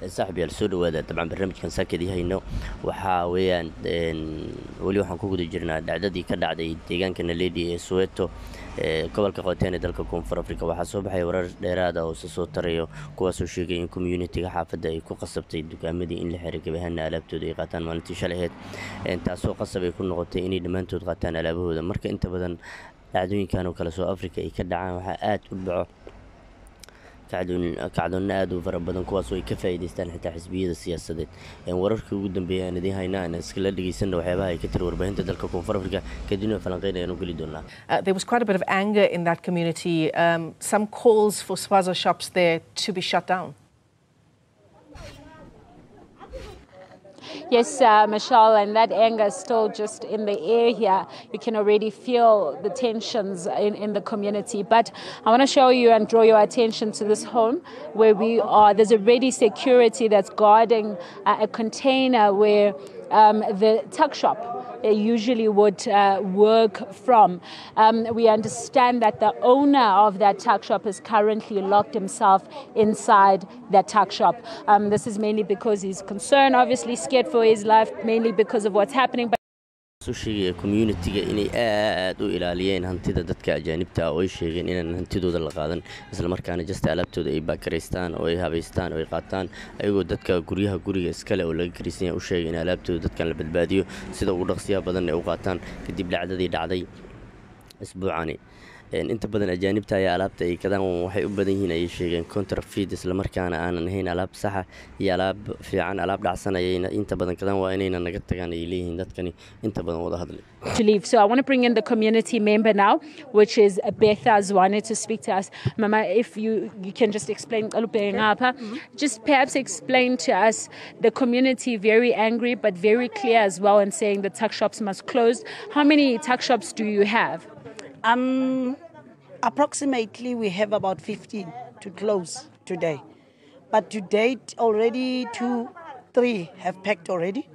صاحب يالسود وهذا طبعا برنامج كان ساكد هينو waxaa weeyaan wali waxaan ku guda jirnaa dhacdadii ka dhacday deegaanka Naledi ee Soweto gobolka Qoteen ee dalka Koonfur Afrika waxaa soo baxay warar dheeraad ah oo soo tarayo kuwaas oo sheegay in community-ga xaafadda ay ku qasabtay dukaamadii in la xiray gabahaana alaabtooda ay qaataan maalintii shalaheed taasoo qasab ay ku noqotay inay dhammaantood qaataan alaabahooda marka inta badan dhacdooyinkan oo kala soo Afrika ay ka dhacaan waxaa aad u dhaco kacdoon aad u fara badan kuwaas oo ay ka faa'iideystaan xitaa xisbiyada siyaasadeed wararkii ugu dambeeyay aan idin haynaa iskala dhageysan waxyaabaha ay ka tir warbaahinta dalka Koonfur Afrika kadibna falanqeynayaan u gali doonaa. There was quite a bit of anger in that community, some calls for spaza shops there to be shut down. Yes, Michelle, and that anger is still just in the air here. You can already feel the tensions in the community. But I want to show you and draw your attention to this home where we are. There's already security that's guarding a container where the tuck shop usually would work from. We understand that the owner of that tuck shop has currently locked himself inside that tuck shop. This is mainly because he's concerned, obviously scared for his life, mainly because of what's happening. soo sheegay community-ga inay aad u ilaaliyeen hantida dadka ajaanibta oo ay sheegeen inaan hantidooda la qaadan isla markaana just alaabtooda ay baakareystaan oo ay habeystaan oo ay qaataan ayagoo dadka guriga iskale oo laga kariisnaa u sheegay in alaabtooda dadkan la badbaadiyo sida ugu dhaqsiyaha badan ay u qaataan kadib dhacdadii dhacday isbuucani inta badan ajaanibta ayaa alaabta ay kadaan waxay u badan yihiin ay sheegeen counterfeit isla markaana aanan ahayn alaab sax ah iyo alaab fiican alaab dhacsanayayna inta badan kadaan waa inayna naga tagaan ay leeyihiin dadkani inta badan wada hadlay. To leave. So I want to bring in the community member now, which is Betha Zwane, to speak to us. Mama, if you can just explain, just perhaps explain to us the community very angry but very clear as well and saying the tuck shops must close. How many tuck shops do you have? Approximately we have about 15 to close today. But to date already 3 have packed already.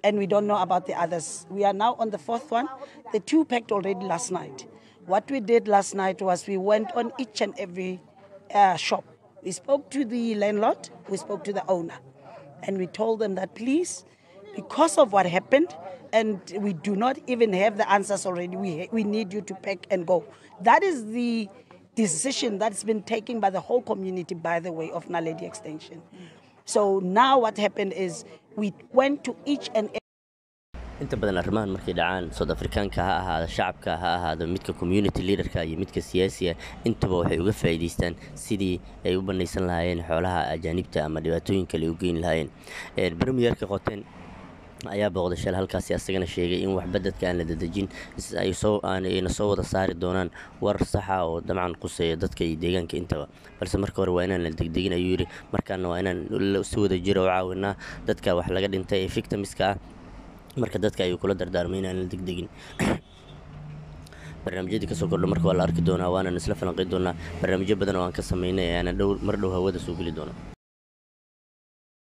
And we don't know about the others. We are now on the 4th one. The 2 packed already last night. What we did last night was we went on each and every shop. We spoke to the landlord, we spoke to the owner. And we told them that please, because of what happened, and we do not even have the answers already, we need you to pack and go. That is the decision that's been taken by the whole community, by the way, of Naledi Extension. So now what happened is we went to each and every inta badan arrimahan markay dhacaan South Africaanka ha ahaado shacabka ha ahaado midka community leaderka iyo midka siyaasiga intaba waxay uga faa'iideystaan sidii ay u banaysan lahaayeen xoolaha ajaanibta ama dhibaatooyin kale u geyn lahaayeen barnaamijka qoteen ayaa booqday shal halkaas asagana sheegay in waxba dadka aan la dadajin ay soo wada saari doonaan war sax ah oo dabcan quseeya dadka iyo deegaanka intaba balse marka hore waa inaan la degdegin ayuu yiri markaana waa inaan si wada jiro oo caawinaa dadka wax laga dhintay ee victimska ah marka dadka ay kula dardaarmay inaan la degdegin barnaamijyada ka soo kordho marka waa la arki doonaa waana isla falanqeyn doonaa barnaamijyo badan oo aan ka sameynay ayaan mar dhow hawada soo geli doonaa.